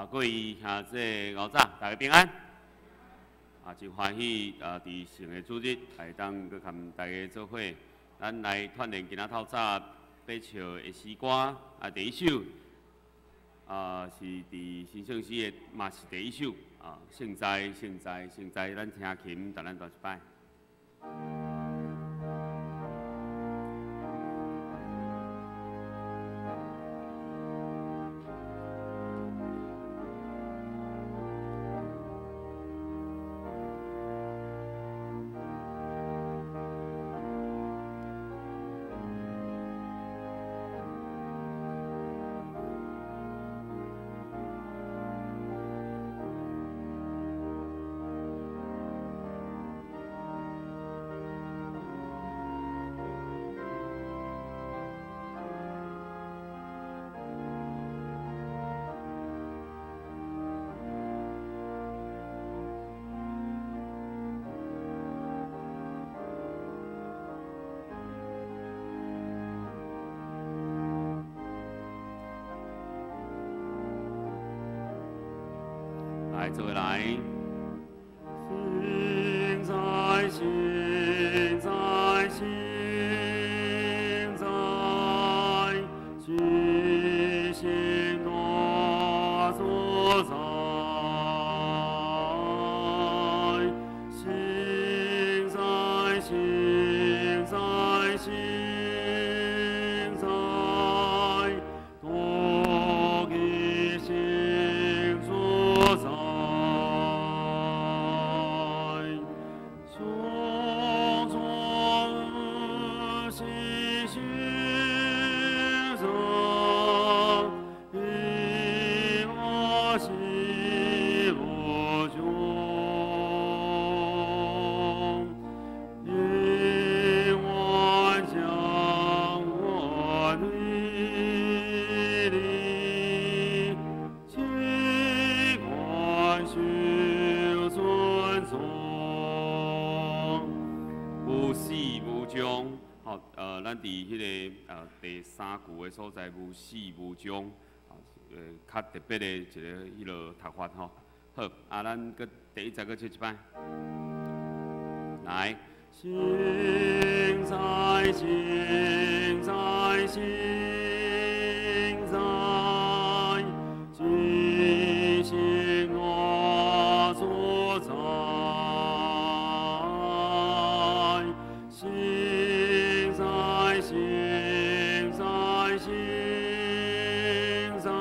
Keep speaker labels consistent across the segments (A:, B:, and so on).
A: 各位这后早大家平安。真欢喜伫成个主日来当去含大家做伙，咱来锻炼今仔透早八笑的诗歌第一首是伫新圣诗的，嘛是第一首圣哉圣哉圣哉，咱听琴，带咱读一摆。来，做来。现在，现在，现在，举行多所在。现在，现在，现在，多给心所在。咱伫迄个第3句的所在，无始无终，较特别的一个迄落读法吼。好，咱搁第一再搁唱一摆。来，现在，现在，现在，举行我所在。现在，现在，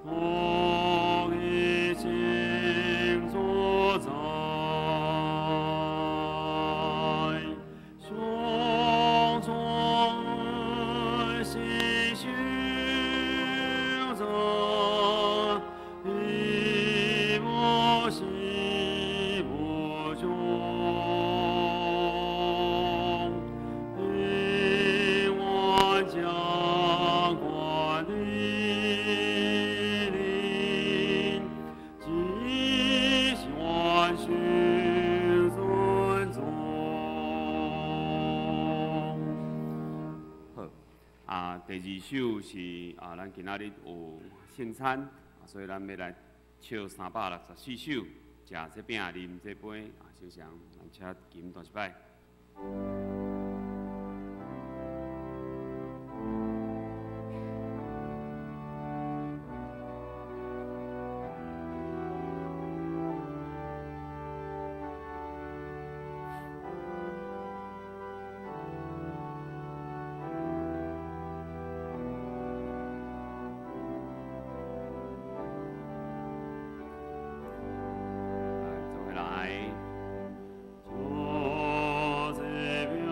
A: 我已经所在，胸中喜讯着，一无喜无终。第二首是咱今仔日有圣餐，所以咱要来唱364首，食这饼，啉这杯，就像咱请琴弹一摆。来，坐这边。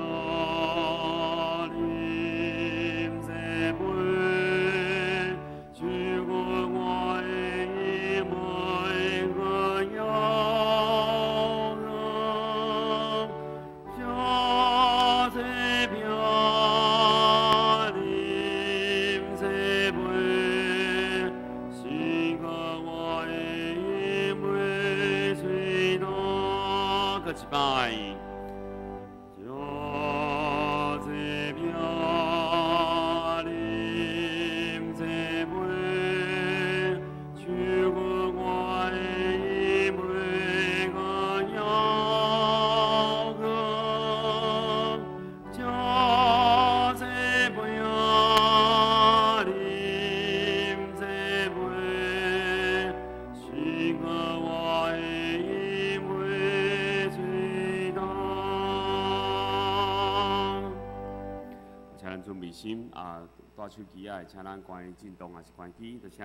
A: 爱心啊，带手机啊，请咱关震动也是关机，多谢。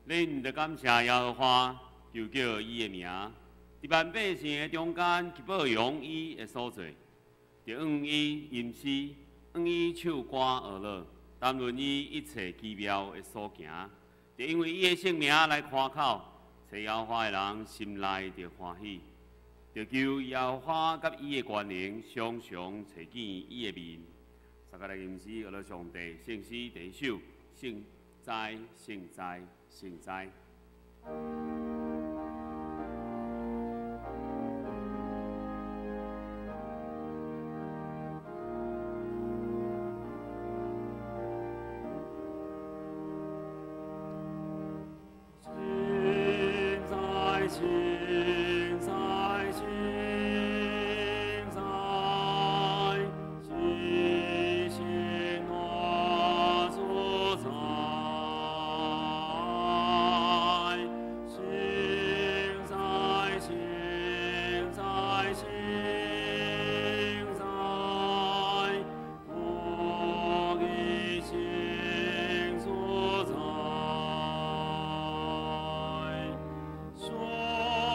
A: 恁着感谢耶和华，就叫伊的名，伫万百姓的中间去保养伊的所在，着用伊吟诗，用伊唱歌而乐，谈论伊一切奇妙的所行，着因为伊的圣名来夸口，找耶和华的人心内着欢喜，着求耶和华甲伊的权能常常找见伊的面。大家来吟诗，学了上帝圣诗第一首，圣哉，圣哉。圣哉！
B: 说。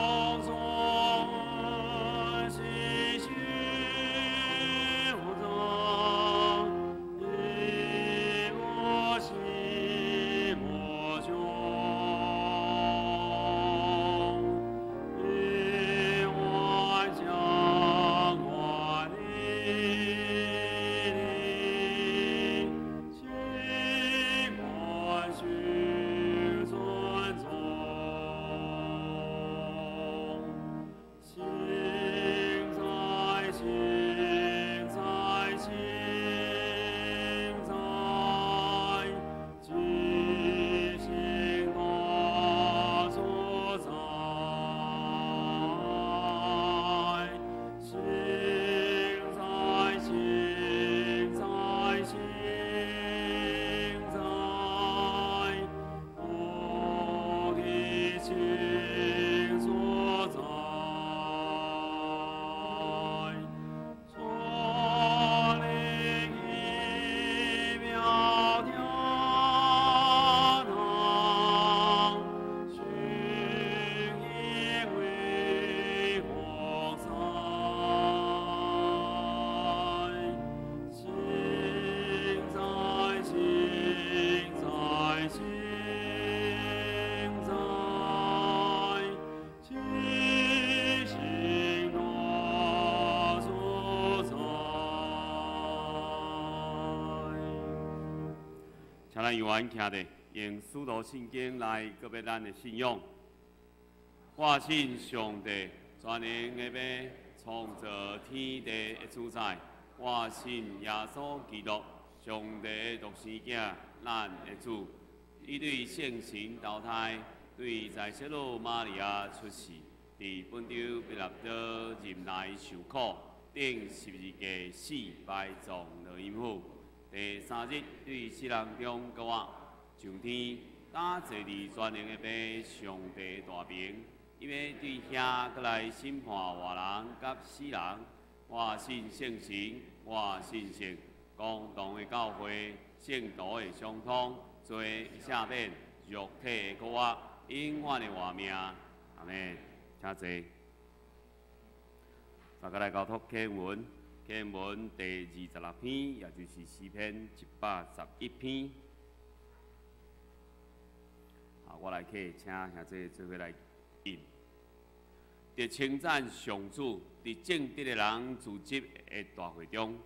A: 咱永远听的，用使徒圣经来告别咱的信仰。我信上帝，全能的要创造天地的主宰。我信耶稣基督，上帝的独生囝，咱的主。伊对圣神投胎，对在小女玛利亚出世，伫本州彼拉多任内受苦，顶十字架死，埋葬落阴府。第三日对死人中搁活，上天打坐伫全能的爸上帝大名，因为对遐搁来审判活人甲死人。我信圣神，我信圣共同的教会，圣徒的相通，罪赦免，肉体的搁活，永远的活命。阿门。请坐。大家来交托经文。经文第26篇，也就是诗篇111篇。我来去请兄弟做伙来念。伫称赞上主，伫正直的人聚集的大会中，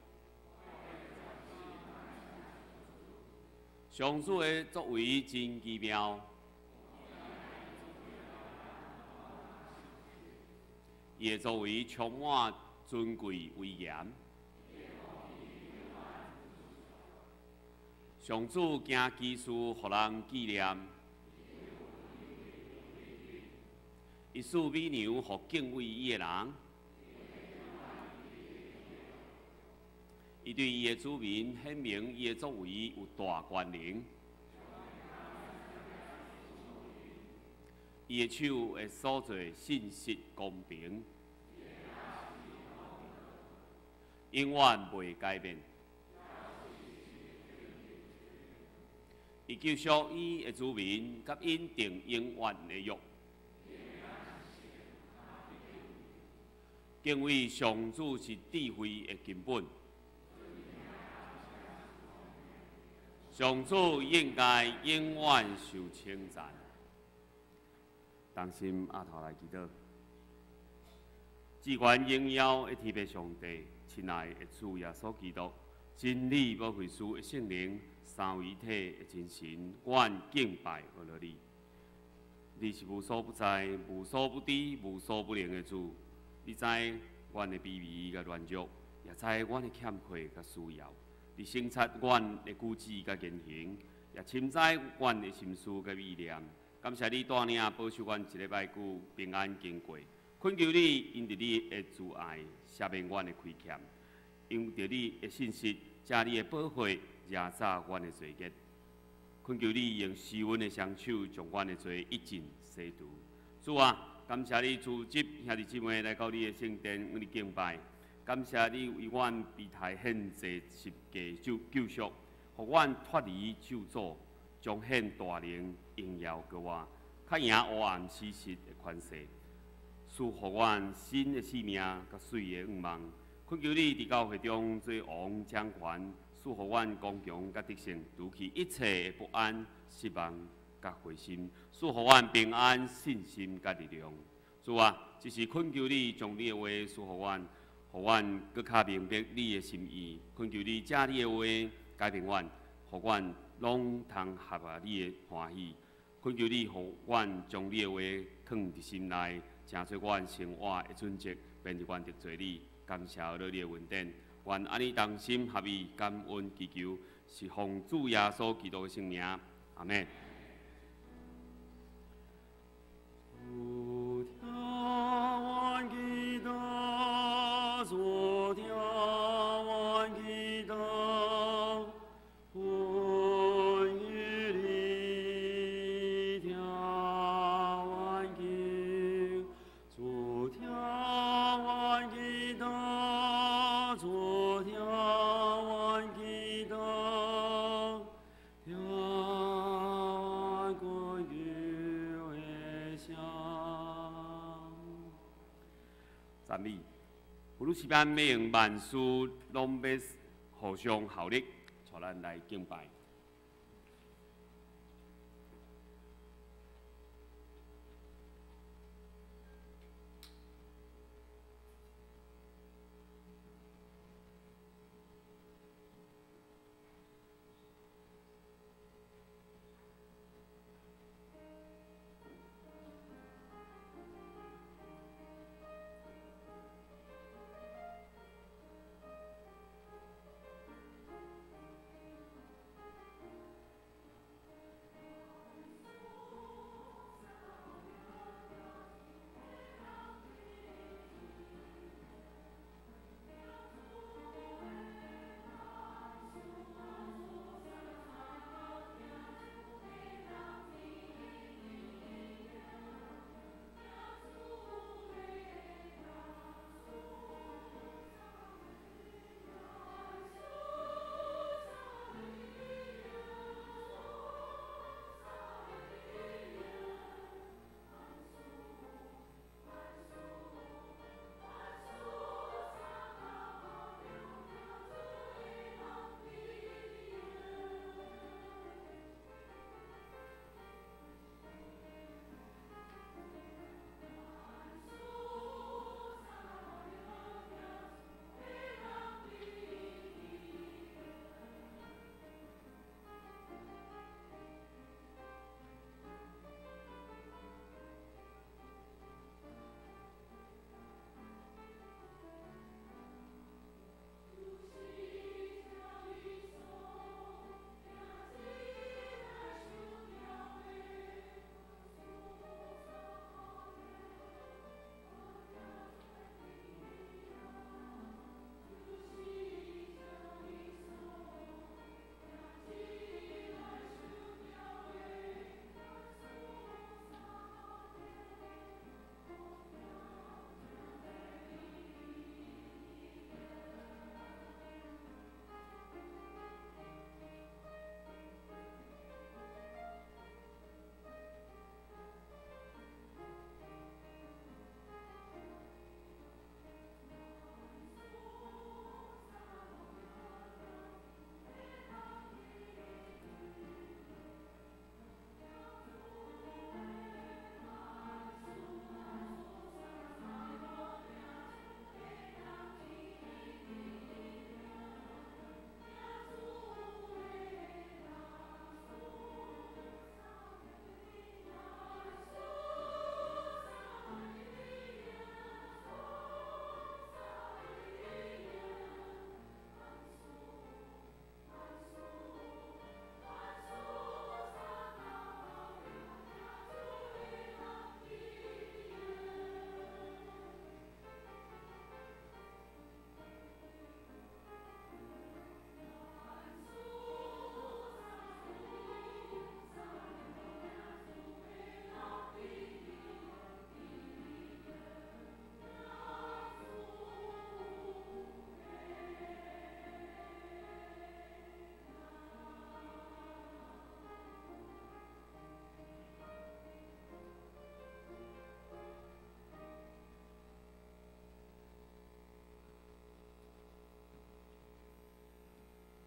A: 上主的作为真奇妙，伊的作为充满尊贵威严。上主行奇事，互人纪念。伊赐美牛，互敬畏伊的人。伊对伊的子民显明伊的作为有大权能。伊的手会所做信实公平。永远袂改变。伊救赎伊的子民，甲因定永远的约。敬畏上主是智慧的根本。上主应该永远受称赞。当心阿头来祈祷。至关荣耀的天父上帝，亲爱的主耶稣基督，真理无会师的圣灵，三位一体的真神，阮敬拜阿罗你。你是无所不在、无所不知、无所不能的主。你知阮的卑微甲软弱，也知阮的欠缺甲需要。你省察阮的举止甲言行，也深知阮的心思甲意念。感谢你带领保守阮一礼拜久平安经过。恳求你因着你的慈爱赦免阮的亏欠，因着你的信实，借你的保护压榨阮的罪孽。恳求你用施恩的双手，将阮的罪一尽洗除。主啊，感谢你组织兄弟姊妹来到你的圣殿，为你敬拜。感谢你为阮被太献祭十架救赎，互阮脱离咒诅，彰显大能荣耀给我，较赢黑暗死实的权势。赐予阮新的生命，甲水的愿望。恳求你伫教会中做王掌权，赐予阮刚强甲得胜，除去一切的不安、失望甲灰心，赐予阮平安、信心甲力量。主啊，只是恳求你将你的话赐予阮，互阮更较明白你的心意。恳求你借你的话改变阮，互阮拢通合你的欢喜。恳求你，互阮将你的话放伫心内。成做阮生活的准则，免得阮得罪你。感谢你的恩典，愿安尼同心合意，感恩祈求，是奉主耶稣基督的圣名。阿门。赞美，普鲁士班每样万事拢要互相效力，带咱来敬拜。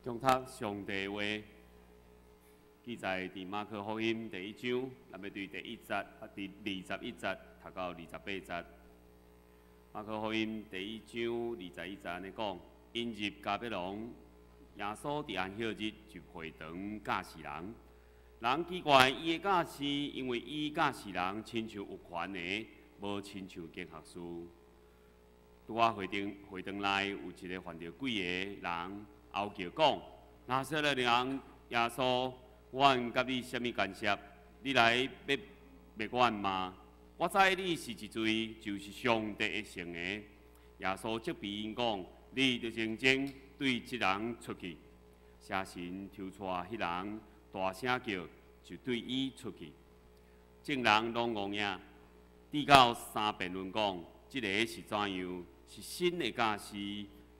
A: 中读上帝话，记载伫马可福音第1章，咱要对第1节第21节读到28节。马可福音第1章21节安尼讲：因入加百农，耶稣伫安息日就会堂教示人。人奇怪伊的教示，因为伊教示人亲像有权的，无亲像经学士。拄啊会堂内有一个犯着鬼的人，后叫讲：拿撒勒人耶稣，阮甲你什么干涉？你来要灭阮吗？我知你是一罪，就是上帝的圣的。耶稣责备因讲：你着认真对这人出去。邪神抽出迄人，大声叫，就对伊出去。众人拢戆影，直到三辩论讲：这个是怎样？是新的教示，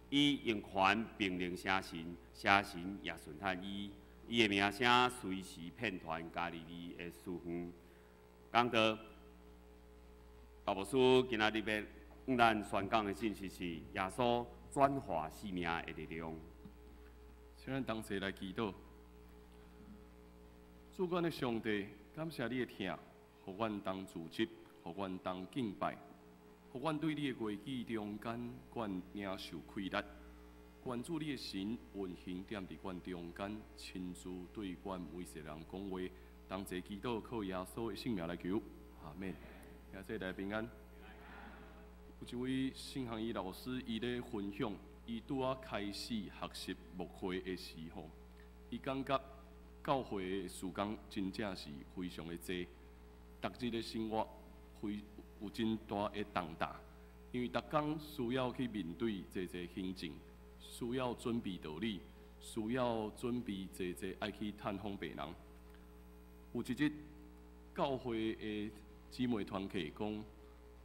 A: 伊用权命令邪神，邪神也顺服伊。伊的名声随时遍传加利利的四方。讲到大牧师今仔日要向咱宣讲的信息是：耶稣转化生命的力量。
B: 请咱同齐来祈祷。主管的上帝，感谢你的听，互阮当自执，互阮当敬拜。互阮对你的规矩中间，阮领受亏力。愿主你的神运行踮伫阮中间，亲自对阮每世人讲话。同齐祈祷，靠耶稣的圣名来求，阿门。也谢大家平安。有一位圣行医老师，伊咧分享，伊拄啊开始学习牧会的时候，伊感觉教会的事工真正是非常的多，逐日的生活有真大的重担，因为逐工需要去面对这行政，需要准备道理，需要准备这爱去探访病人。有一日，教会的姊妹团契讲，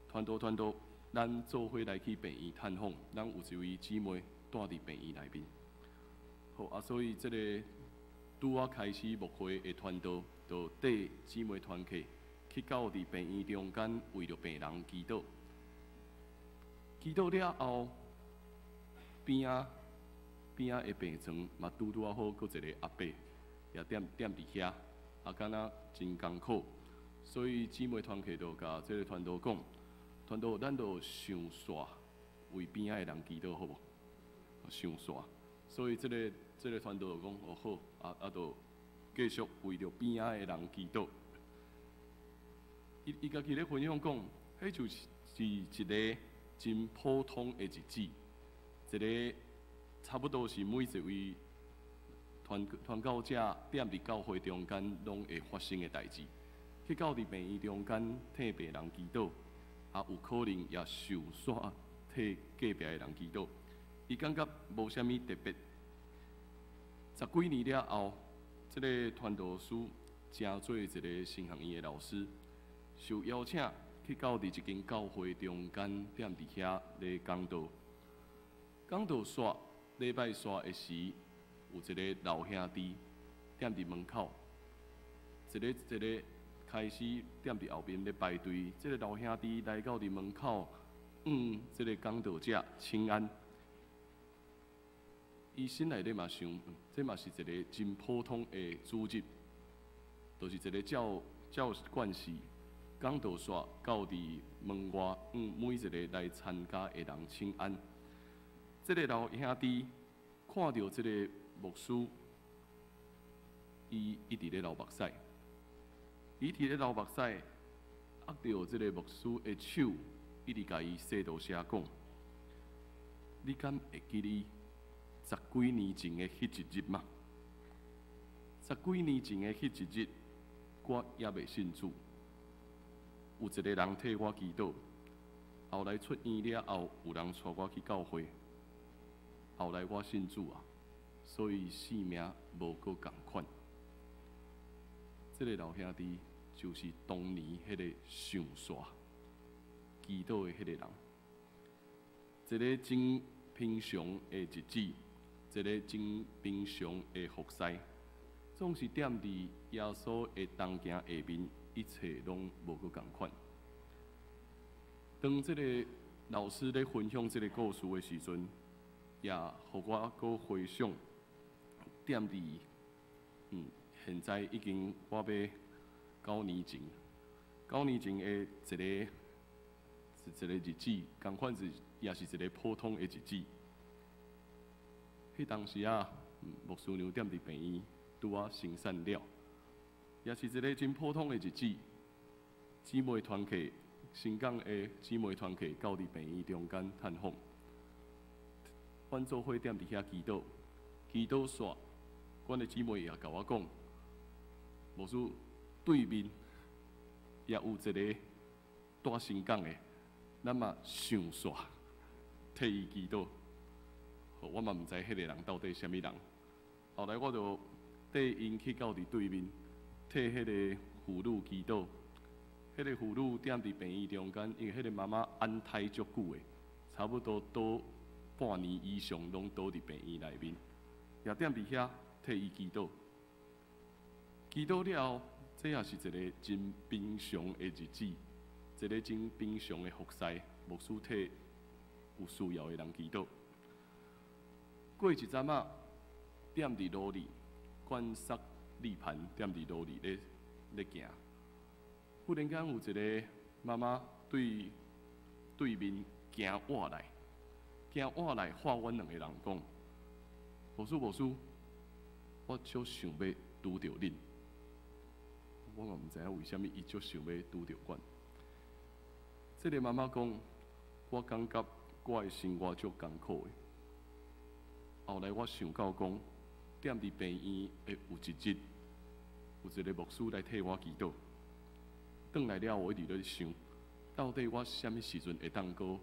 B: 团导，咱做伙来去病院探访，咱有一位姊妹住伫病院内面。好啊，所以这个拄啊开始牧会的团导，就带姊妹团契。去到伫病院中间，为着病人祈祷。祈祷了后，边仔的病床嘛拄啊好，搁一个阿伯也踮伫遐，也敢若真艰苦。所以姊妹团契就甲这个团导讲，团导咱就上线为边仔的人祈祷好无？上线。所以这个团导就讲哦好，就继续为着边仔的人祈祷。伊家己咧分享讲，迄就是一个真普通的日子，一个差不多是每一位传教者踮伫教会中间拢会发生的代志。去到伫病院中间替病人祈祷，也有可能也受煞替隔壁的人祈祷。伊感觉无啥物特别。10几年了后，这个传道师成做一个新行医的老师。受邀请去到伫一间教会中间，踮伫遐咧讲道。讲道煞礼拜煞的时，有一个老兄弟踮伫门口，一个开始踮伫后面咧排队。这个老兄弟来到伫门口，这个讲道者请安。伊心内底嘛想，这嘛是一个真普通的主日，就是一个教惯事。讲道煞到伫门外，每一个来参加的人请安。这个老兄弟看到这个牧师，伊直咧流目屎，伊直咧流目屎，握到这个牧师的手，一直甲伊洗道声讲：你敢会记你10几年前的迄一日吗？10几年前的迄一日，我也未信主。有一个人替我祈祷，后来出院了后，有人带我去教会，后来我信主啊，所以性命无搁共款。这个老兄弟就是当年迄个上线祈祷的迄个人，一个真平常的日子，一个真平常的服侍，总是踮伫耶稣的同行下面。一切拢无搁共款。当这个老师咧分享这个故事的时阵，也互我搁回想踮伫现在已经我要9年前，9年前的一个日子，共款也是一个普通的日子。迄当时啊，牧师娘踮伫病院，拄啊生产了，也是一个真普通的日子。姊妹团契，新港的姊妹团契，到伫病院中间探访。阮做伙踮伫遐祈祷，祈祷煞，阮的姊妹也甲我讲，牧师对面也有一个大新港的，咱嘛上煞替伊祈祷。我嘛毋知迄个人到底是啥物人。后来我就带因去到伫对面，替迄个妇女祈祷。迄个妇女踮伫病院中间，因为迄个妈妈安胎足久的，差不多倒半年以上，拢倒伫病院内面，也踮伫遐替伊祈祷。祈祷了后，这也是一个真平常的日子，一个真平常的服侍，牧师替有需要的人祈祷。过一阵仔，踮伫路里，观察立盘，踮伫路里咧行。忽然间有一个妈妈对面行活来，喊阮两个人讲：牧师，我足想要拄着恁。我嘛毋知影为虾米伊足想要拄着阮。这个妈妈讲：我感觉我的生活足艰苦的。后来我想到讲，踮伫病院的有一日，有一个牧师来替我祈祷。转来了，我一直咧想，到底我什么时阵会当搁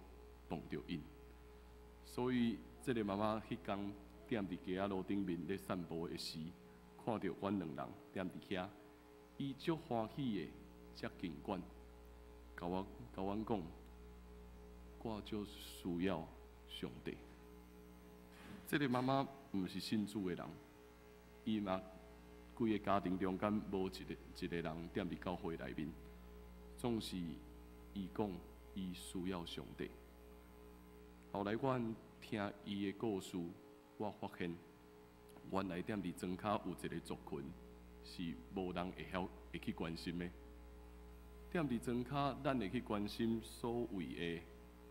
B: 碰到因？所以，这个妈妈迄天踮伫街仔路顶面咧散步的时，看到阮两人踮伫遐，伊足欢喜的接近阮，甲阮讲，我足需要上帝。这个妈妈毋是信主的人，伊嘛规个家庭中间无一个人踮伫教会内面。总是伊讲，伊需要上帝。后来阮听伊的故事，我发现原来踮伫庄脚有一个族群是无人会去关心的。踮伫庄脚，咱会去关心所谓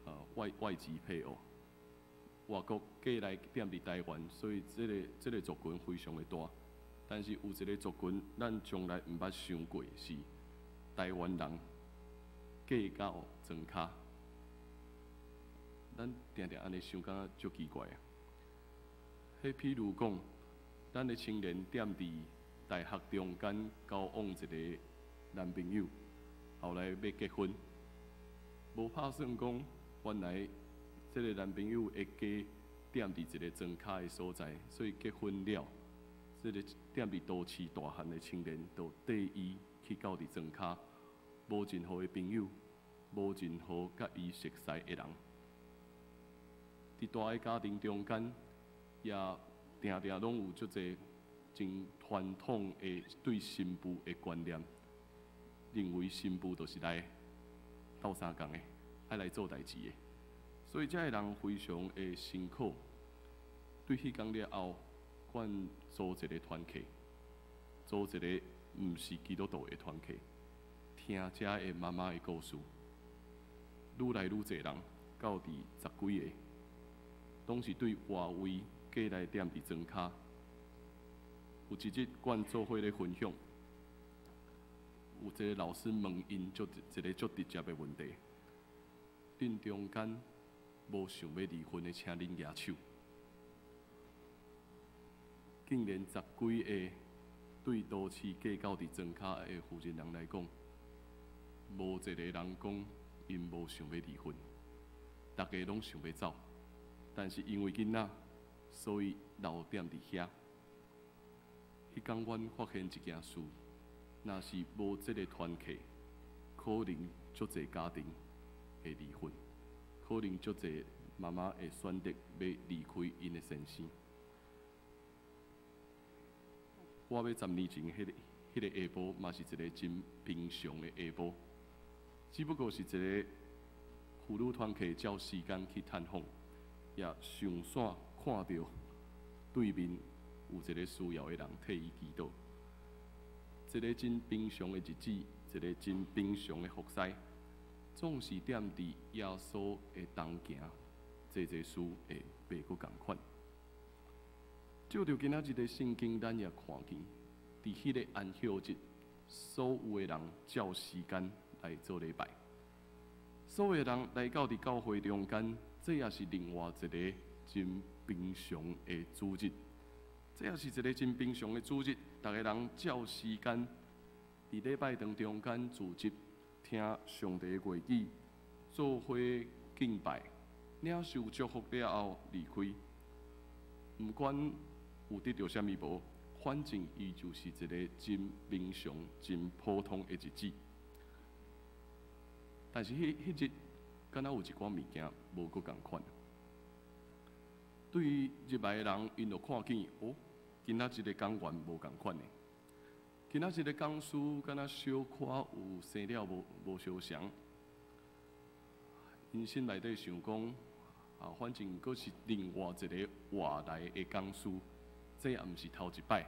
B: 的外籍配偶。外国过来踮伫台湾，所以这个族群非常的大。但是有一个族群，咱从来毋捌想过是台湾人。嫁到庄脚，咱定定安尼想，感觉足奇怪啊！迄譬如讲，咱的青年踮伫大学中间交往一个男朋友，后来要结婚，无打算讲，原来这个男朋友会嫁踮伫一个庄脚的所在，所以结婚了，这个踮伫都市大汉的青年，就带伊去到伫庄脚。无任何的朋友，无任何甲伊熟悉的人，伫大个家庭中间，也定定拢有足侪真传统的对新妇的观念，认为新妇就是来斗相共的，爱来做代志的，所以这个人非常的辛苦。对迄天了后，阮组一个团契，组一个毋是基督徒的团契。听这个妈妈的故事，愈来愈侪人，到伫10几个，拢是对外围过来踮伫庄脚。有一日，阮做伙咧分享，有一个老师问因一个足直接的问题：恁中间无想要离婚的，请恁举手。竟然10几个对都市嫁到伫庄脚的负责人来讲。无一个人讲，因无想要离婚，大家拢想要走，但是因为囡仔，所以留踮伫遐。迄天，阮发现一件事，若是无这个团契，可能足侪家庭会离婚，可能足侪妈妈会选择要离开因的先生。我要10年前迄个下晡，嘛是一个真平常的下晡。只不过是一个妇女团契照时间去探访，也上线看到对面有一个需要的人替伊祈祷。一个真平常的日子，一个真平常的服侍，总是踮伫耶稣的同行，这事会袂阁共款。照着今仔日的圣经，咱也看见，伫迄个安息日，所有的人照时间来做礼拜，所有的人来到伫教会中间，这也是另外一个真平常的主日。这也是一个真平常的主日，逐个人照时间伫礼拜堂中间聚集，听上帝的话语，做伙敬拜，领受祝福了后离开。毋管有得到啥物无，反正伊就是一个真平常、真普通的日子。但是迄日，敢若有一寡物件无阁共款。对于入来的人，因就看见哦，今仔日的讲员无共款的。今仔日的讲师敢若小可有生了无相像，因心内底想讲，反正阁是另外一个外来的讲师。这也毋是头一摆，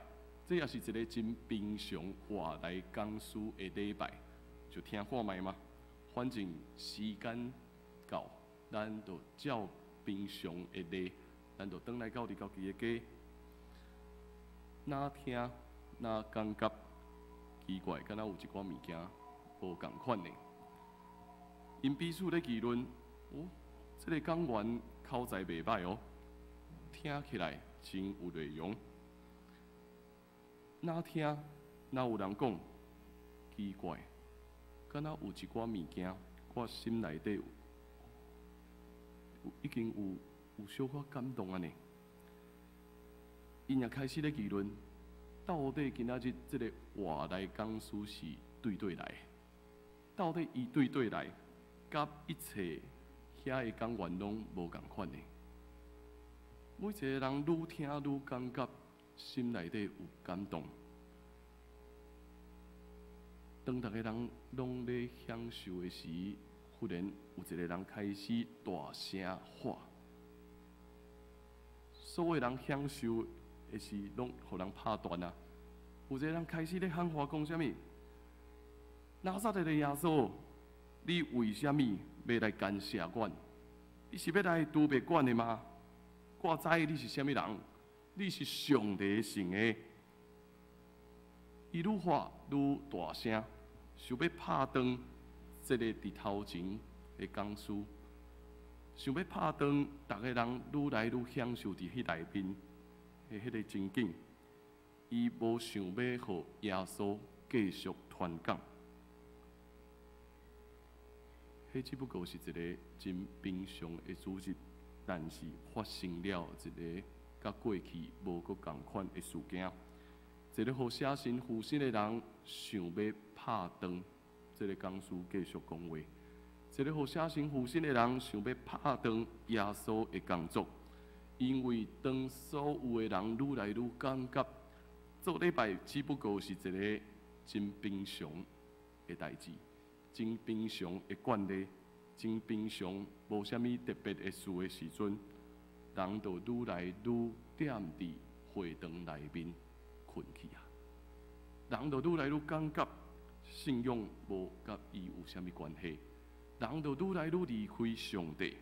B: 这也是一个真平常外来讲师的礼拜，就听看卖嘛。反正时间到，咱就照平常的礼，咱就转来到家己的家，哪听哪感觉奇怪，敢若有一寡物件无共款的。因彼此咧议论，哦，这个讲员口才袂歹哦，听起来真有内容。哪听哪有人讲奇怪，敢若有一寡物件，我心内底已经有小可感动啊呢。因也开始咧议论，到底今仔日这个外来讲师是对来的，到底伊对来，甲一切遐个讲员拢无共款的。每一个人愈听愈感觉心内底有感动。当逐个人拢咧享受的时，忽然有一个人开始大声喊。所有人享受的时，拢互人拍断啊！有一个人开始咧喊话，讲啥物？拿撒勒的耶稣，你为什么要来干涉阮？你是要来督别阮的吗？我知你是啥物人，你是上帝圣的。伊愈喊愈大声，想要拍断这个伫头前的讲师，想要拍断逐个人愈来愈享受伫迄内面的迄个情景。伊无想要互耶稣继续传讲，迄只不过是一个真平常的主日。但是发生了一个甲过去无阁共款的事件，一个互写信负信的人想要拍断这个讲师继续讲话，一个互写信负信的人想要拍断耶稣的工作，因为当所有的人愈来愈感觉做礼拜只不过是一个真平常的代志，真平常的惯例。真平常，无啥物特别的事的时阵，人就愈来愈踮伫会堂内面困去啊。人就愈来愈感觉信仰无甲伊有啥物关系，人就愈来愈离开上帝。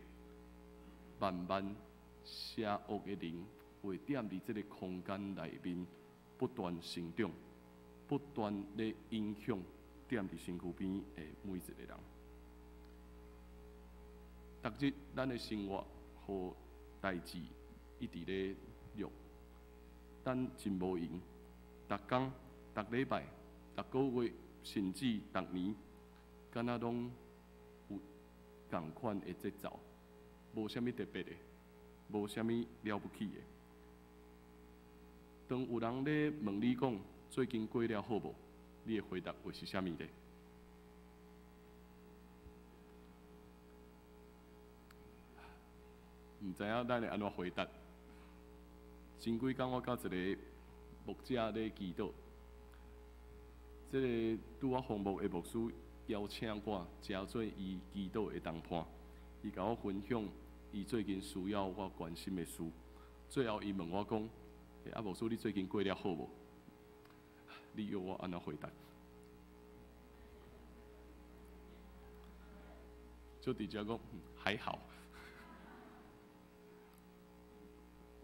B: 慢慢，邪恶的灵会踮伫这个空间内面不断成长，不断咧影响踮伫身躯边的每一个人。逐日，咱的生活和代志一直咧录，咱真无闲。逐工、逐礼拜、逐个月，甚至逐年，敢若拢有共款的节奏，无啥物特别的，无啥物了不起的。当有人咧问你讲最近过了好无，你的回答会是啥物咧？唔知影咱会安怎回答？前几工我甲一个牧者咧祈祷，这个拄我访牧的牧师邀请我加做伊祈祷的同伴，伊甲我分享伊最近需要我关心的事。最后伊问我讲：啊，无说你最近过了好无？你要我安怎回答？就直接讲还好。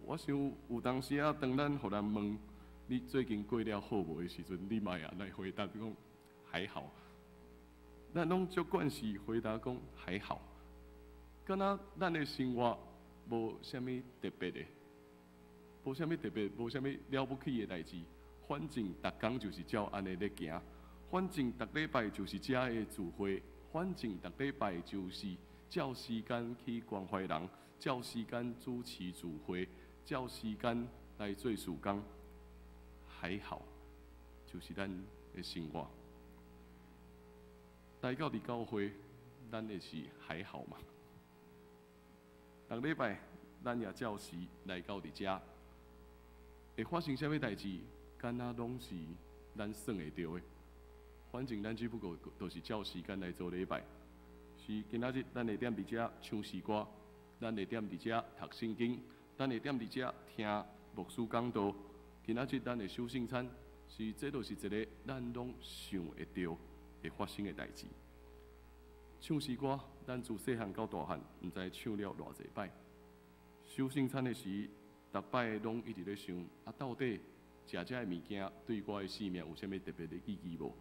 B: 我想有当时啊，当咱互人问你最近过了好无的时阵，你嘛也来回答讲还好。咱拢足惯是回答讲还好，敢若咱的生活无啥物特别的，无啥物特别，无啥物了不起的代志。反正逐工就是照安尼咧行，反正逐礼拜就是遮的聚会，反正逐礼拜就是照时间去关怀人，照时间主持聚会，照时间来做事工，还好，就是咱的生活。来到伫教会，咱也是还好嘛。逐礼拜咱也照时来到伫遮，会发生啥物代志，敢若拢是咱算会到的。反正咱只不过都是照时间来做礼拜。是今仔日咱会踮伫遮唱诗歌，咱会踮伫遮读圣经，咱会踮伫遮听牧师讲道。今仔日咱会守圣餐，这都是一个咱拢想会到会发生的代志。唱诗歌，咱自细汉到大汉，毋知唱了偌济摆。守圣餐的时，逐摆拢一直咧想，啊，到底食这的物件对我的生命有啥物特别的意义无？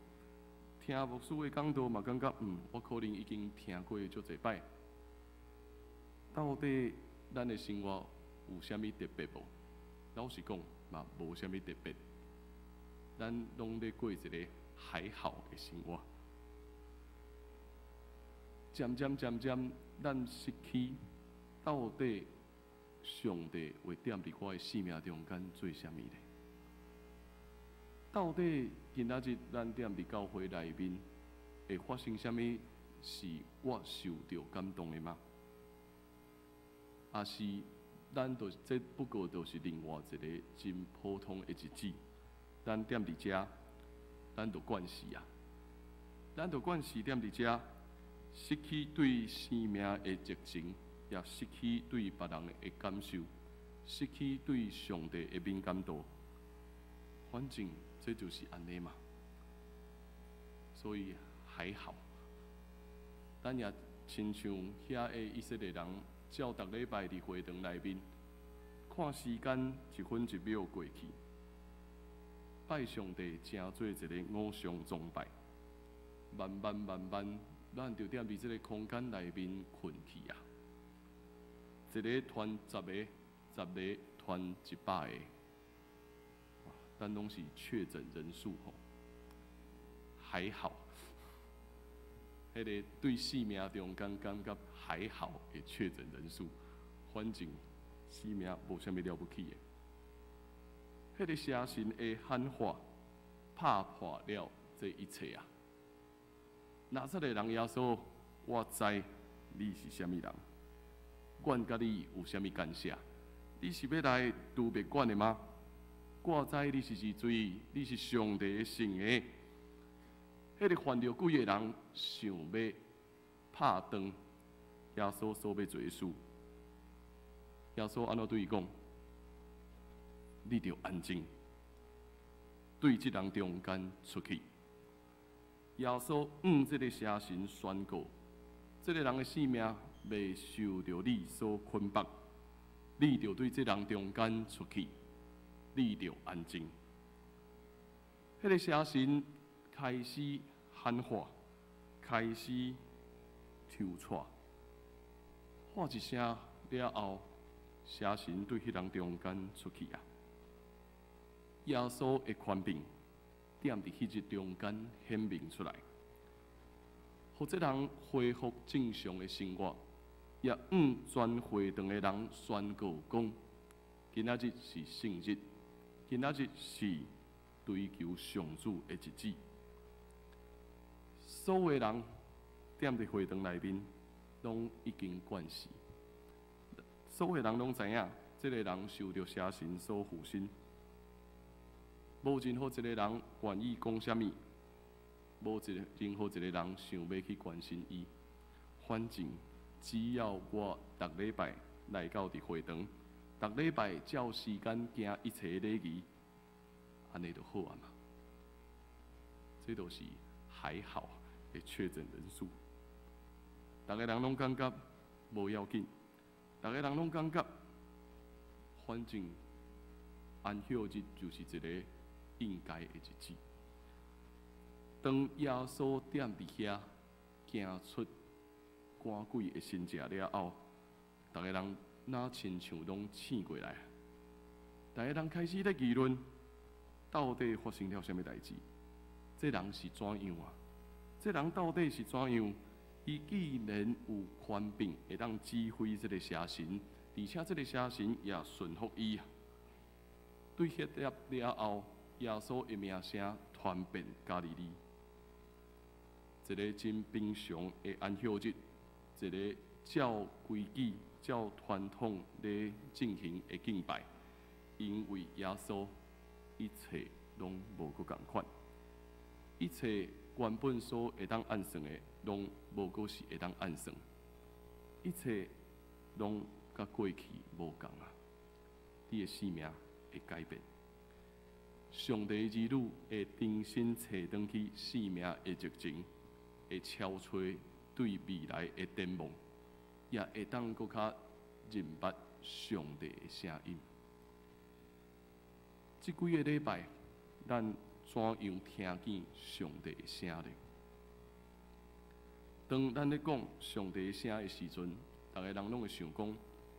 B: 听牧师的讲道嘛，感觉我可能已经听过足济摆。到底咱的生活有啥物特别无？老实讲，嘛无啥物特别。咱拢咧过一个还好的生活。渐渐，咱失去到底上帝会踮伫我的生命中间做啥物呢？到底今仔日咱踮伫教会内面会发生啥物是我受到感动的吗？还是咱这不过就是另外一个真普通的日子？咱踮伫遮，咱就惯势啊！咱就惯势踮伫遮，失去对生命的热情，也失去对别人的感受，失去对上帝的敏感度。反正这就是安尼嘛，所以还好。咱也亲像遐的以色列人，照逐礼拜伫会堂内面，看时间一分一秒过去，拜上帝成做一个偶像崇拜，慢慢，咱就踮伫这个空间内面困去啊。一个传10个，10个传100个。咱拢是确诊人数吼，还好。迄个对生命中间感觉还好的确诊人数，反正生命无啥物了不起的。迄个邪神的喊话，拍破了这一切啊！拿撒勒人耶稣，我知你是啥物人，阮甲你有啥物干涉？你是要来渡灭阮的吗？我知你是罪，你是上帝的圣个。迄个犯着鬼的人想要拍断耶稣所要做的事，耶稣安怎对伊讲？你着安静，对这人中间出去。耶稣这个邪神宣告，这个人的性命未受着你所捆绑，你着对这人中间出去。你着安静。迄个邪神开始喊话，开始抽掣，喊一声了后，邪神对迄人中间出去啊。耶稣的权柄踮伫迄日中间显明出来，互这人恢复正常的生活，也全会堂的人宣告讲，今仔日是圣日。今仔日是追求上主的日子，所有人踮伫会堂内面，拢已经惯势。所有人拢知影，这个人受到邪神所附身，无任何一个人愿意讲啥物，无任何一个人想要去关心伊。反正只要我逐礼拜来到伫会堂，逐礼拜照时间行一切礼仪，安尼就好啊嘛。这都是还好的确诊人数。大家人拢感觉无要紧，大家人拢感觉，反正安息日就是一个应该的日子。当耶稣踮伫遐行出赶鬼的神迹了后，大家人哪亲像拢醒过来，大家人开始咧议论，到底发生了什么代志？这人是怎样啊？这人到底是怎样？伊既然有权柄，会当指挥这个邪神，而且这个邪神也顺服伊啊。对迄粒了后，耶稣的名声传遍加利利。一个真平常的安息日，一个照规矩、照传统咧进行的敬拜，因为耶稣，一切拢无搁共款。一切原本所会当按算的，拢无过是会当按算。一切拢甲过去无共啊！你的生命会改变，上帝的儿女会重新找回去生命的热情，会超出对未来的展望，也会当搁较认捌上帝的声音。这几个礼拜，咱怎样听见上帝的声呢？当咱咧讲上帝的声的时阵，大家人拢会想讲，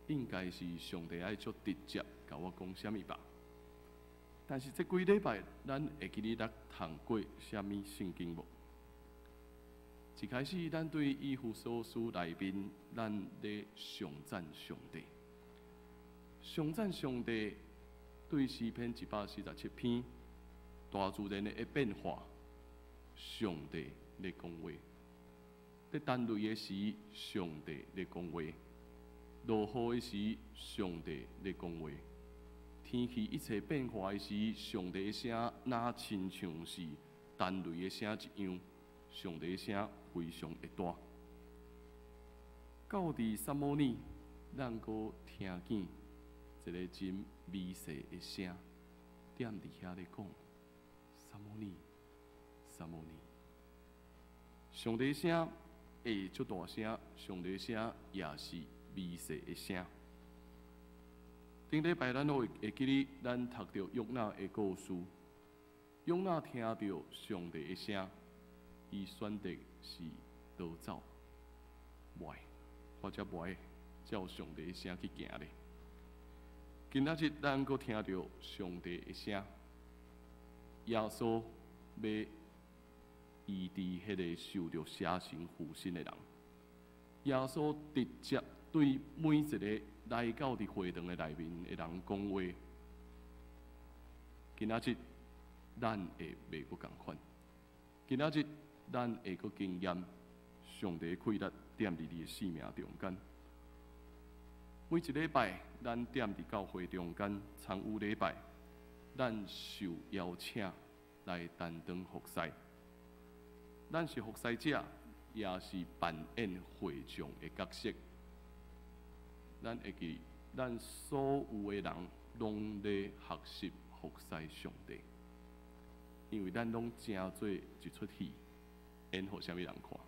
B: 应该是上帝爱足直接甲我讲啥物吧。但是这几礼拜，咱会记哩读过啥物圣经无？一开始，咱对以弗所书内面，咱咧上赞上帝，上赞上帝对诗篇147篇。大自然的变化，上帝咧讲话；咧单雷的时，上帝咧讲话；落雨的时，上帝咧讲话；天气一切变化的时，上帝的声哪亲像是单雷的声一样，上帝的声非常的大。到伫撒母耳，咱阁听见一个真微细的声，踮伫遐咧讲。撒母耳，撒母耳，上帝声会足大声，上帝声也是微细的声。顶礼拜咱都会记哩，咱读到约拿的故事，约拿听到上帝的声，伊选择是逃走，袂或者袂照上帝的声去行咧。今仔日咱阁听到上帝的声。耶稣要医治迄个受到邪神附身的人。耶稣直接对每一个来到伫会堂的内面的人讲话。今仔日咱会袂阁共款，今仔日咱会阁经验上帝的快乐踮伫你的生命中间。每一礼拜，咱踮伫教会中间参与礼拜。咱受邀请来担当服侍，咱是服侍者，也是扮演会众的角色。咱会记，咱所有的人拢在学习服侍上帝，因为咱拢真做一出戏，演互啥物人看？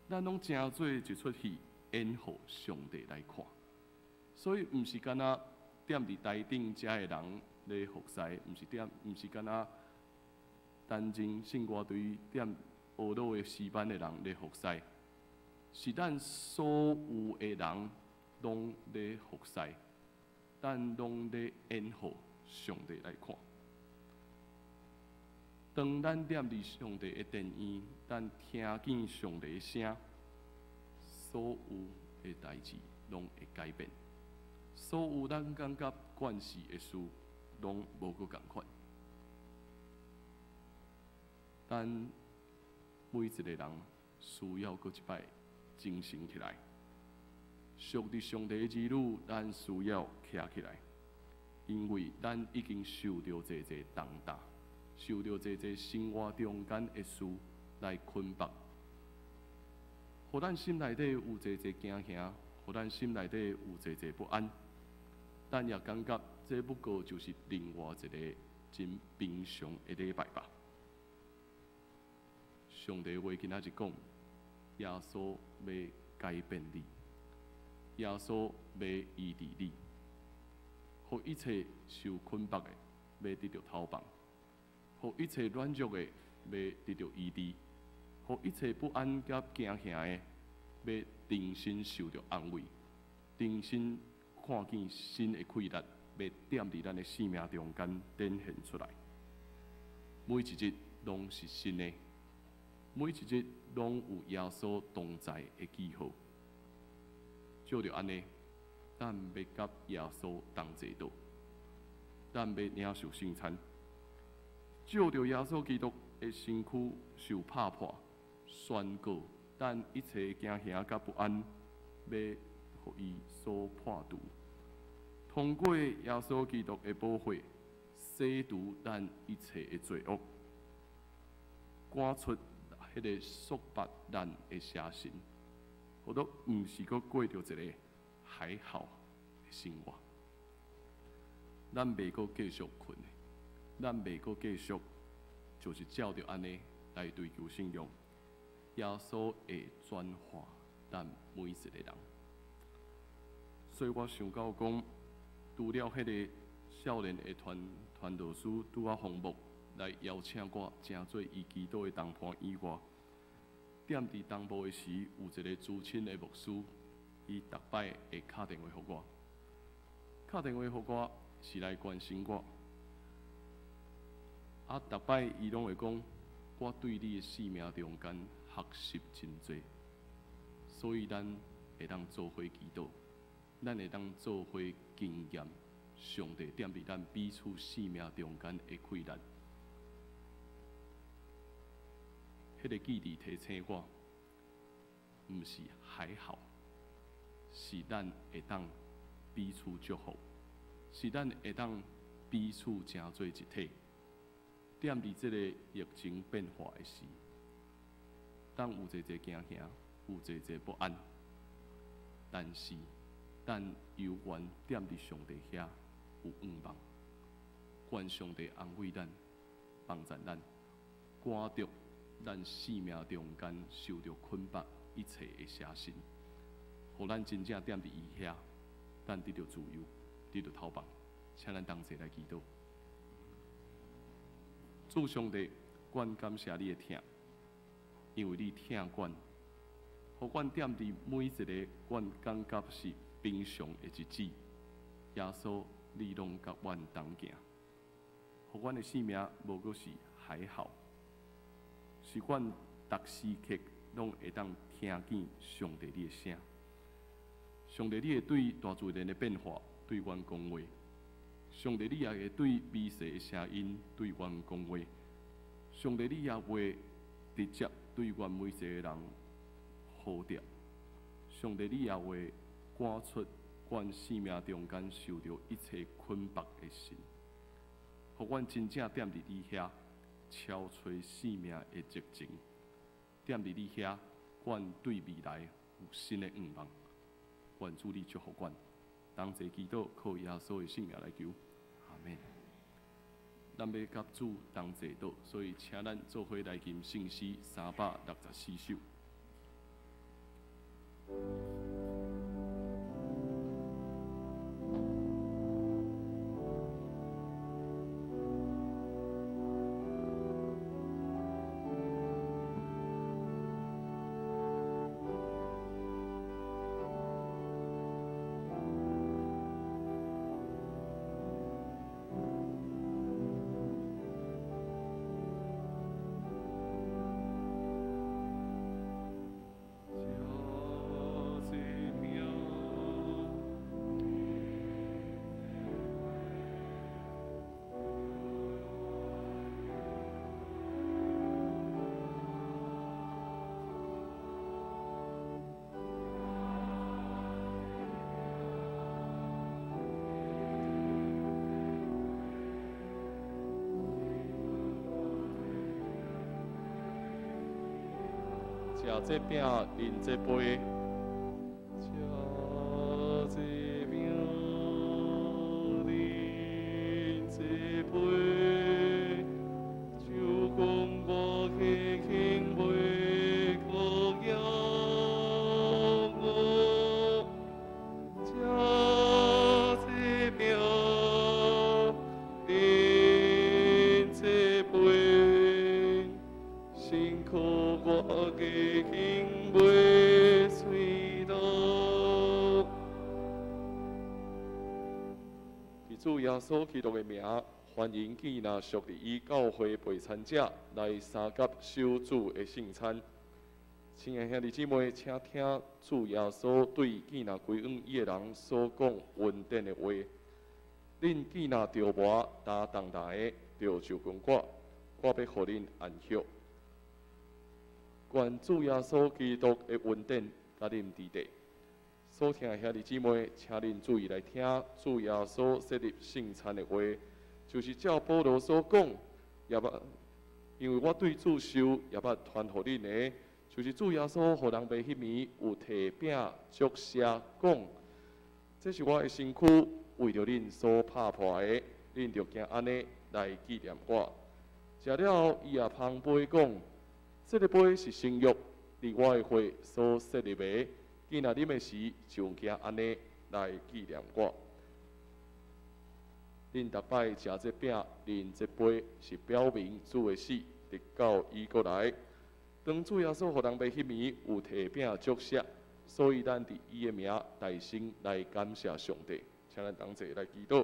B: 咱拢真做一出戏，演互上帝来看，所以毋是干那。踮伫台顶遮的人咧服侍，毋是干那单真圣歌队踮学老的诗班的人咧服侍，是咱所有的人拢咧服侍，咱拢咧演互上帝来看。当咱踮伫上帝的殿院，咱听见上帝的声，所有的代志拢会改变。所有咱感觉关系的事，拢无搁共款。但每一个人需要搁一摆精神起来。属于上帝的儿女，咱需要徛起来，因为咱已经受到这重担，受到这生活中间的事来捆绑，互咱心内底有这惊吓。互互咱心内底有侪侪不安，但也感觉这不过就是另外一个真平常的礼拜吧。上帝话今仔日讲，耶稣要改变你，耶稣要医治你，互一切受捆绑的要得到透放，互一切软弱的要得到医治，互一切不安甲惊吓的要重新受到安慰，重新看见新的气力，要点伫咱的生命中间展现出来。每一日拢是新的，每一日拢有耶稣同在的记号。就着安尼，咱要甲耶稣同坐道，咱要领受圣餐。就着耶稣基督的身躯受拍破，宣告咱一切惊吓甲不安，要互伊所破除。通过耶稣基督的宝血，洗除咱一切的罪恶，赶出迄个束缚咱的邪神，我都毋是阁过着一个还好的生活。咱袂阁继续困的，咱袂阁继续就是照着安尼来追求信仰。耶稣会转化咱每一个人。所以我想到讲，除了迄个少年的传道师拄啊红木来邀请我正做伊祈祷的同伴以外，踮伫东部的时，有一个资深的牧师，伊逐摆会打电话给我，打电话给我是来关心我。逐摆伊拢会讲，我对你的生命中间学习真多，所以咱会当做伙祈祷，咱会当做伙经验上帝踮伫咱彼此生命中间的气力。迄个记忆提醒我，毋是还好，是咱会当彼此祝福，是咱会当彼此成做一体。踮伫即个疫情变化的时，咱有侪侪惊吓，有侪侪不安，但是咱犹原踮伫上帝遐有盼望，愿上帝安慰咱，帮助咱，赶着咱生命中间受着捆绑一切的邪神，互咱真正踮伫伊遐，咱得到自由，得到透放。请咱同齐来祈祷。主上帝，阮感谢你的疼，因为你疼阮，互阮踮伫每一个阮感觉是平常的日子，耶稣你拢甲阮同行，互阮的生命无过是还好，是阮逐时刻拢会当听见上帝你的声。上帝你会对大自然的变化对阮讲话。上帝，你也会对微细的声音对阮讲话。上帝，你也会直接对阮每一个人呼召。上帝，你也会赶出阮生命中间受到一切捆绑的心，互阮真正踮伫你遐，超出生命的热情。踮伫你遐，阮对未来有新的愿望。愿主你祝福阮。同齐祈祷，靠耶稣的圣名来求，阿门。咱要甲主同齐祷，所以请咱做伙来吟圣诗364首。食这饼，饮这杯，
C: 主耶稣基督的名，欢迎记那属于伊教会陪餐者来参加守主的圣餐。亲爱兄弟姊妹，请听主耶稣对记那归往伊的人所讲恩典的话。恁记那着磨打重大的，着就跟我要互恁安息。愿主耶稣基督的恩典甲恁伫地。所听的兄弟姊妹，请恁注意来听主耶稣设立圣餐的话，就是照保罗所讲，也捌因为我对主受也捌传互恁的，就是主耶稣互人袂迄暝有摕饼祝谢讲，这是我的身躯，为着恁所拍破的，恁着惊安尼来纪念我。食了后，伊也旁杯讲，这个杯是新约，伫我的血所设立的。今仔啉的时，就惊安尼来纪念我。恁逐摆食这饼、啉这杯，是表明主的死，直到伊过来。当主耶稣互人袂迄暝有摕饼祝谢，所以咱伫伊的名大声来感谢上帝。请咱同齐来祈祷。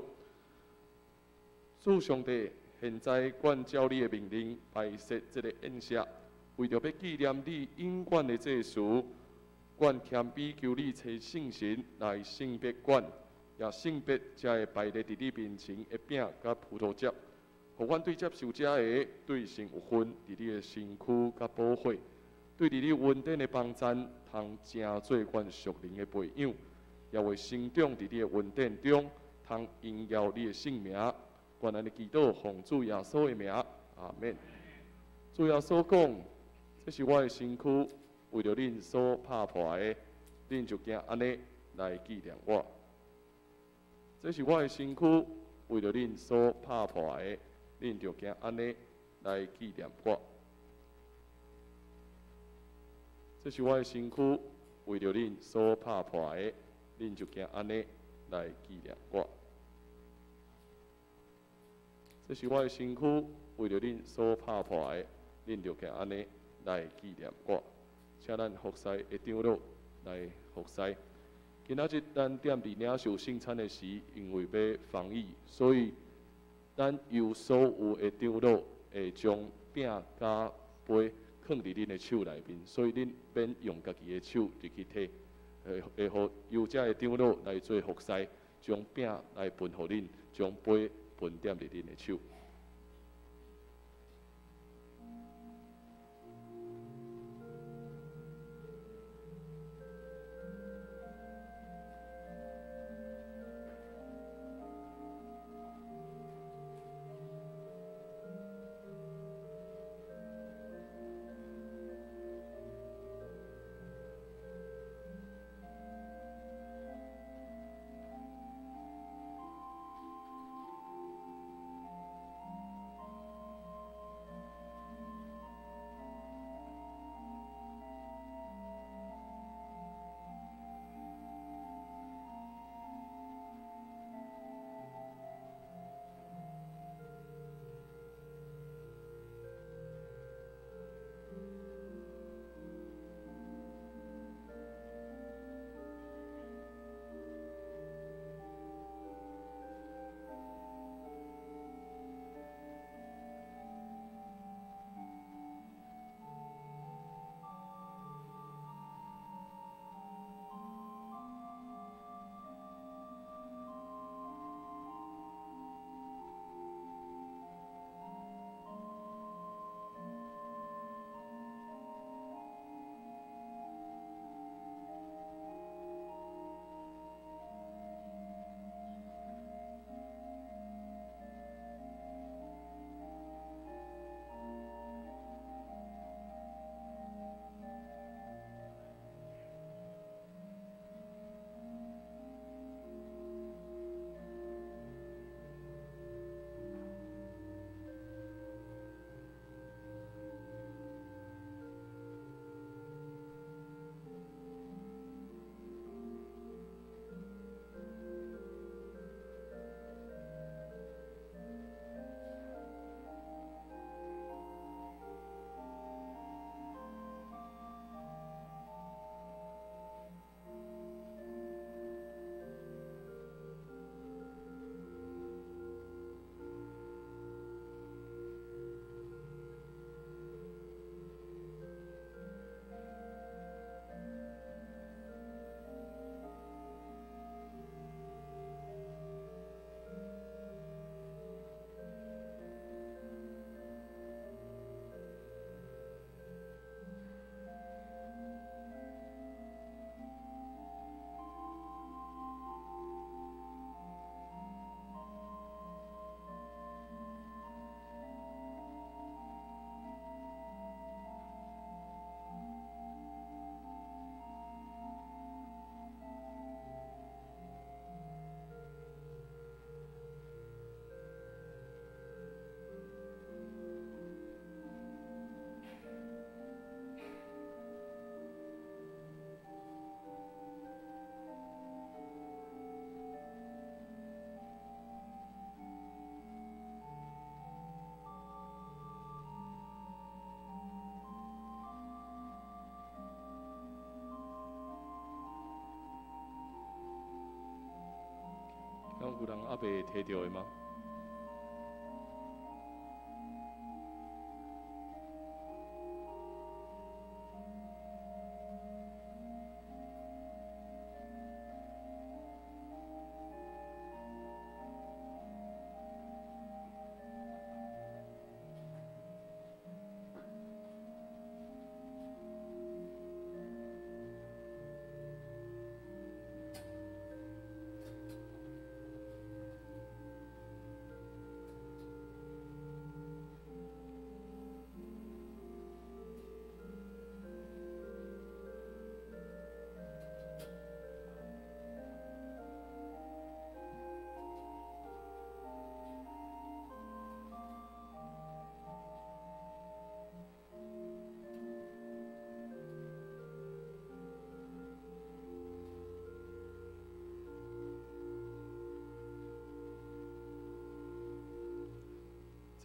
C: 主上帝，现在管照你的命令摆设这个宴席，为着要纪念你永远的祭事。愿谦卑求你找圣神来圣别阮，也圣别才会摆列伫你面前的饼甲葡萄汁，互阮对接受者的对神有份，伫你的身躯甲保护，对伫你恩典的帮赞，通成做阮属灵的培养，也会成长伫你的恩典中，通荣耀你的圣名。愿安尼祈祷，奉主耶稣的名，阿免。主耶稣讲，这是我的身躯。为着恁所拍破的，恁就惊安尼来纪念我。这是我的身躯，为着恁所拍破的，恁就惊安尼来纪念我。这是我的身躯，为着恁所拍破的，恁就惊安尼来纪念我。这是我的身躯，为着恁所拍破的，恁就惊安尼来纪念我。请咱服侍的长老来服侍。今仔日咱踮伫领受圣餐的时，因为要防疫，所以咱由所有的长老会将饼甲杯放伫恁的手内面，所以恁免用家己的手入去摕，会互由遮的长老来做服侍，将饼来分互恁，将杯分踮伫恁的手。敢有人还未摕到的吗？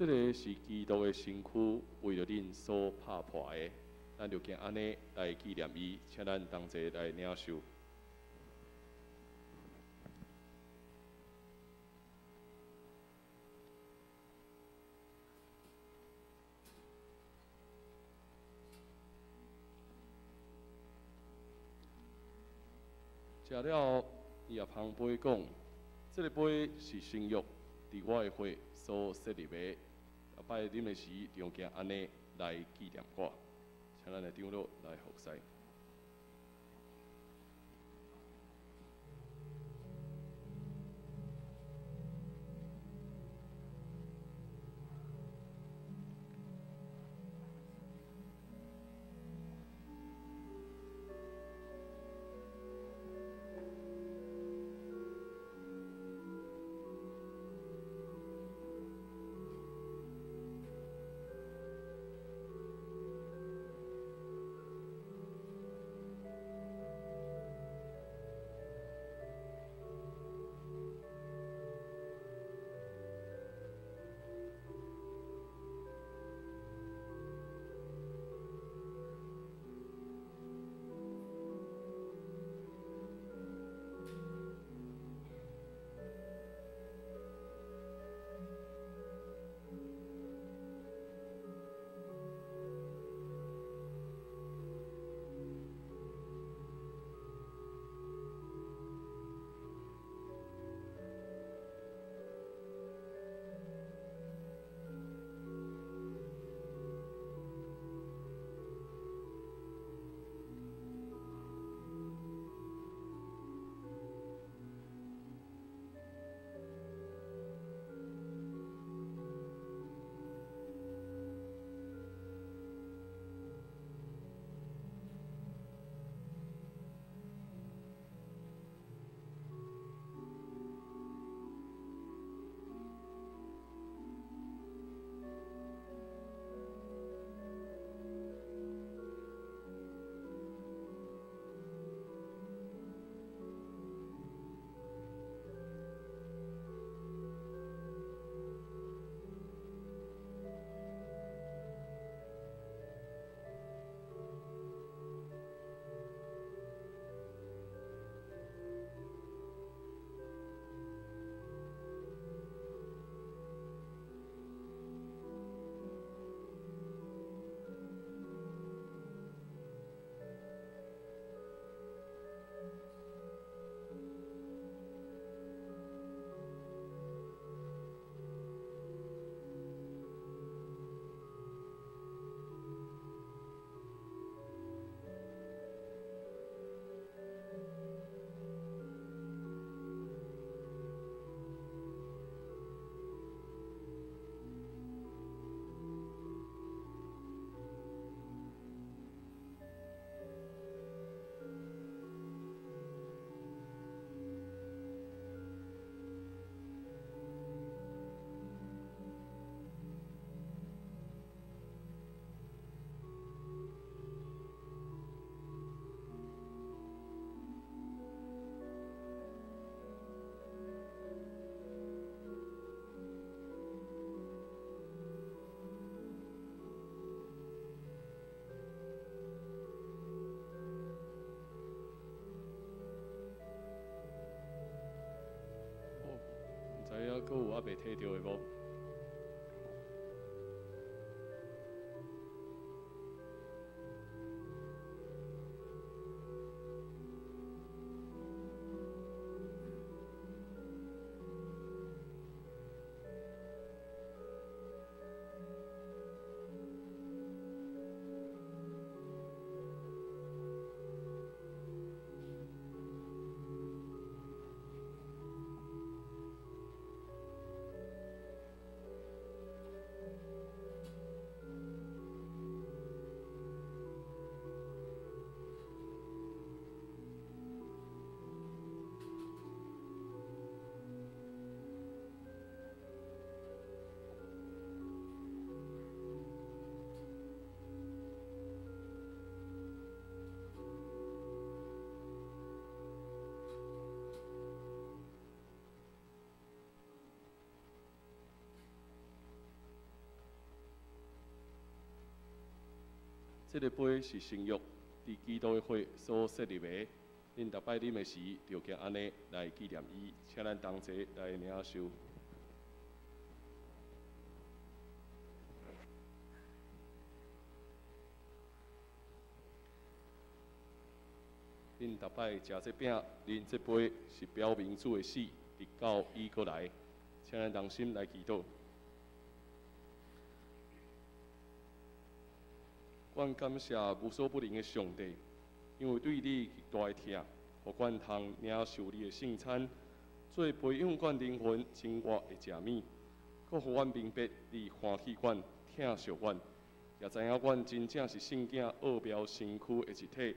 C: 这个是基督的身躯，为了恁所拍破的，咱就经安尼来纪念伊，请咱同齐来领受。食了，伊也旁杯讲，这个杯是新约，伫我的血所设立的。拜啉的时，就经安尼来纪念我，请咱的长老来服侍。阁有未摕到的无？这个杯是圣约伫基督的血所设立的，恁逐摆啉的时，就加安尼来纪念伊，请咱同齐来领受。恁逐摆食这饼、啉这杯，是表明主的死，直到伊过来，请咱同心来祈祷。阮感谢无所不能的上帝，因为对你大的疼，互阮通领受你的圣餐，做培养阮灵魂生活的食物，搁互阮明白你欢喜阮、疼惜阮，也知影阮真正是圣经奥妙身躯的一体，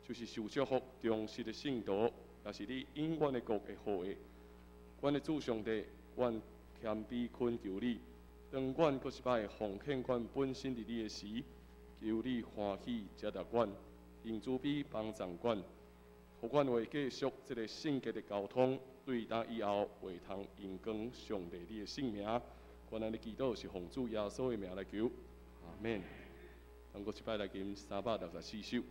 C: 就是受祝福、忠实的信徒，也是你永远的国的后裔。阮的主上帝，阮谦卑恳求你，当阮搁一摆奉献阮本身伫你的时。求你欢喜接纳阮，用慈悲帮助阮，互阮会继续这个圣洁的交通，对当以后会通荣光上帝你的圣名。阮安尼祈祷是奉主耶稣的名来求，阿免。通过一摆来吟364首。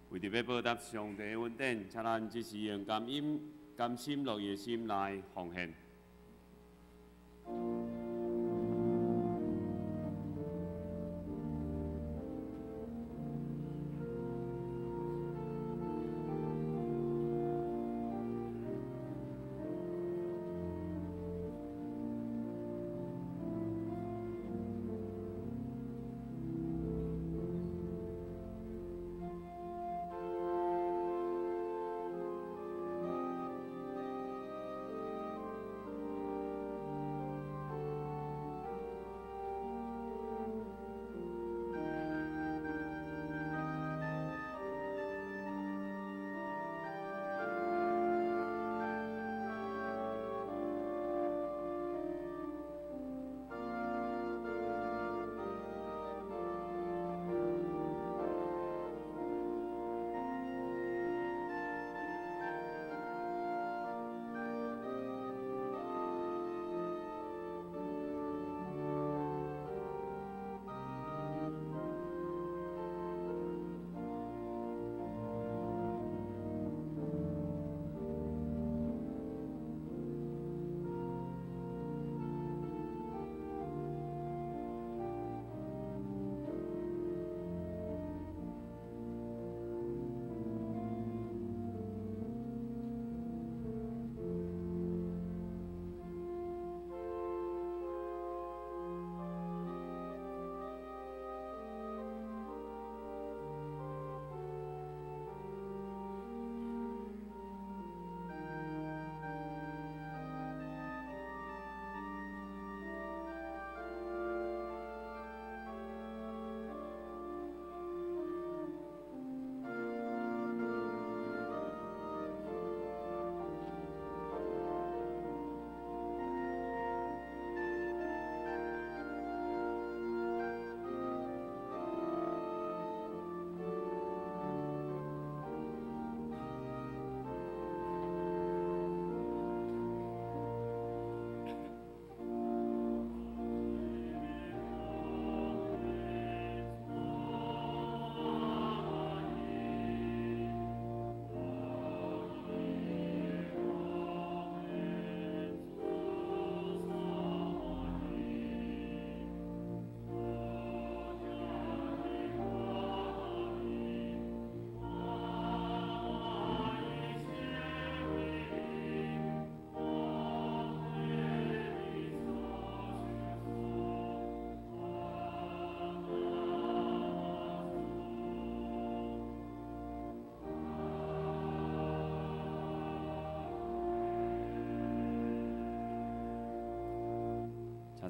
A: 为着要报答上帝的恩典，请咱即时用甘心乐意的心来奉献。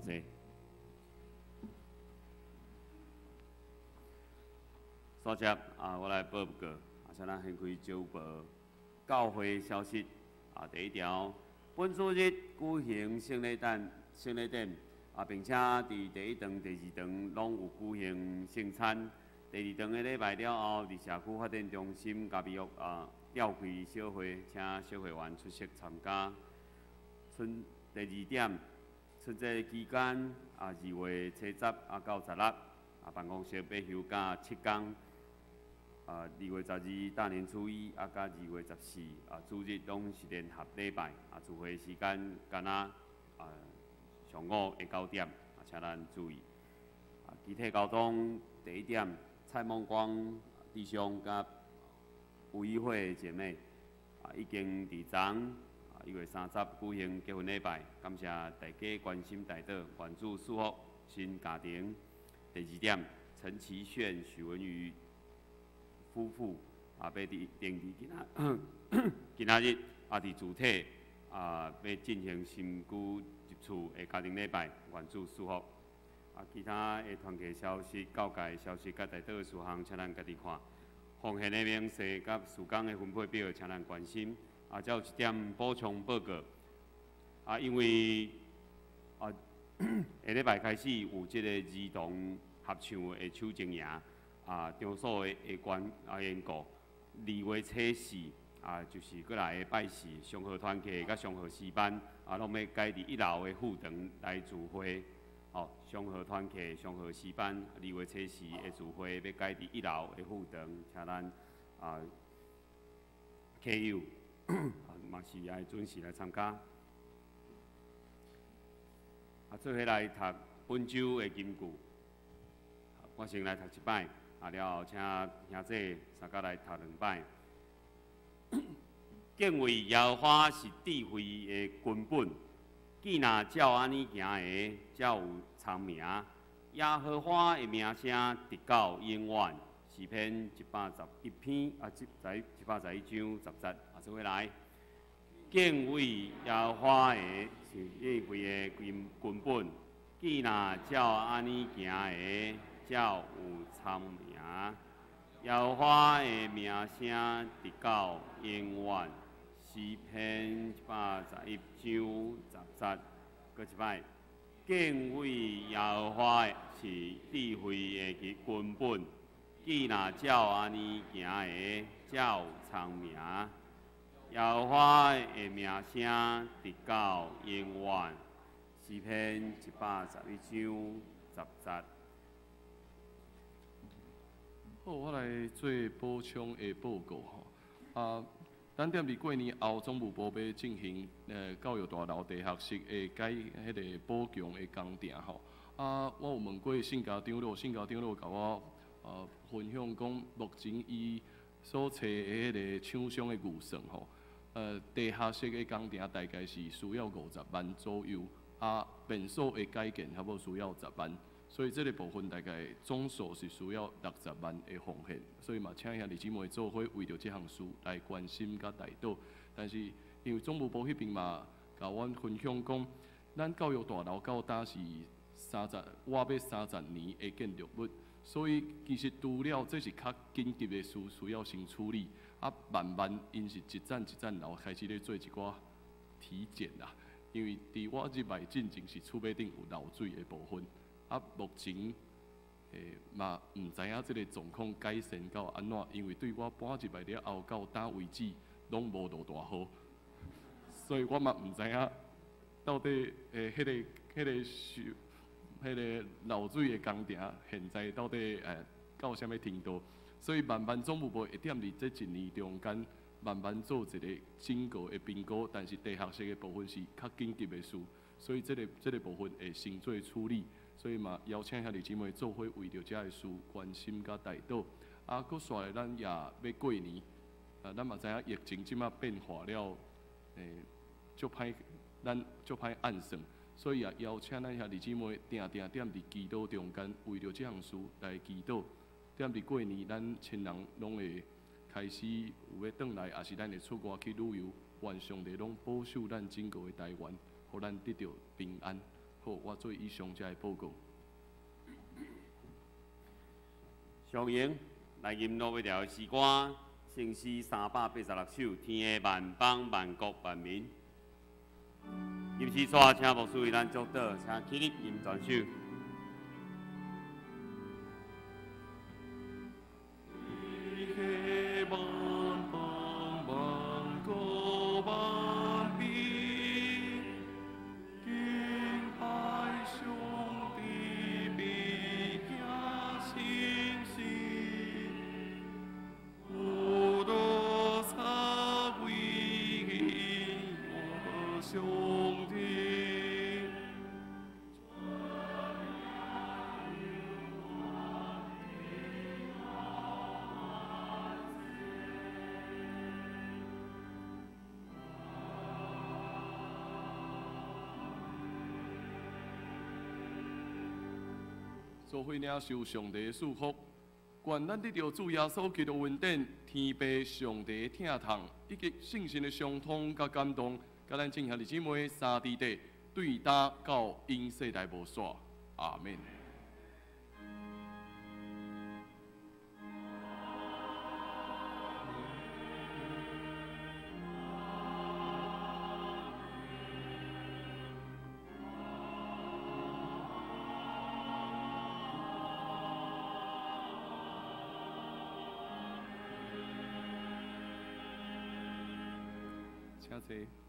A: 谢。所接我来报告，请咱先开招报教会消息第一条，本主日举行圣礼典并且伫第一堂、第二堂拢有举行圣餐。第二堂的礼拜了后，伫社区发展中心嘉义召开小会，请小会员出席参加。第二点，春节期间2月初10到16办公室要休假7天。2月12大年初一甲2月14主日拢是联合礼拜聚会时间敢若上午的9点请咱注意。集体交通第一点，蔡梦光弟兄甲吴议会姐妹已经伫昨1月30举行结婚礼拜，感谢大家关心大岛，愿主祝福新家庭。第二点，陈其炫、许文瑜夫妇要定伫今仔日伫主体要进行新居入厝的家庭礼拜，愿主祝福。其他的团契消息、教界消息、甲大岛的事项，请咱家己看。奉献的明细甲事工的分配表，请咱关心。才有一点补充报告。因为下礼拜开始有即个儿童合唱的手正营场所的缘故，2月初4就是过来的拜四，上河团契甲上河诗班拢要改伫1楼的副堂来聚会。上河团契、上河诗班2月初4的聚会要改伫1楼的副堂，请咱客友嘛是爱准时来参加。做伙来读本周的金句，我先来读一摆，了后请兄弟三甲来读2摆。敬畏耶和华是智慧的根本，既若照安尼行的，才有长命。耶和华的名声直到永远。诗篇111篇111章10节，做伙来。敬畏耶和华的是智慧的根本，既若照安尼行的，才有长命。耶和华的名声直到永远。诗篇111章10节，搁一摆。敬畏耶和华是智慧的根本，既若照安尼行的，才有长命。耶和华的名声直到永远。诗篇111章10节。
B: 好，我来做补充的报告吼。咱踮伫过年后，总务部要进行教育大楼地下室的改迄个补强的工程吼。我有问过信家长老，信家长老甲我分享讲，目前伊所找的迄个厂商的预算吼，地下室的工程大概是需要50万左右，便所的改建差不多需要10万。所以这个部分大概总数是需要60万的奉献，所以嘛，请兄弟姊妹做伙为着这项事来关心甲带导。但是因为总务部迄边嘛，甲阮分享讲，咱教育大楼到呾是我要30年的建筑物，所以其实除了这是较紧急的事，需要先处理。慢慢因是一站一站楼开始咧做一寡体检啦，因为伫我入来进前是厝尾顶有漏水的部分。目前嘛毋知影即个状况改善到安怎，因为对我搬入来了后到呾为止拢无落大雨，所以我嘛毋知影到底迄个漏水的工程现在到底到什么程度？所以慢慢总务部会踮伫这1年中间，慢慢做一个整个的评估，但是地下室的部分是较紧急的事，所以这个部分会先做处理。所以嘛，邀请兄弟姊妹做伙为着这个事关心甲带导。佫煞来，咱也要过年，咱嘛知影疫情即马变化了，咱足歹按算，所以也邀请咱兄弟姊妹定踮伫祈祷中间，为着这项事来祈祷。踮伫过年，咱亲人拢会开始有要转来，也是咱会出外去旅游，愿上帝拢保守咱整个的台湾，互咱得到平安。好，我做以上这个报告。
A: 上映来吟录一条诗歌，圣诗386首，天下万邦万国万民。吟诗煞，请牧师为咱祝祷，请起立吟全首。
B: 做伙领受上帝的祝福，愿咱得到主耶稣基督恩典、天父上帝的疼痛，以及圣神的相通甲感动，甲咱正兄弟姊妹三弟弟对答到永世代无煞。阿门。请坐。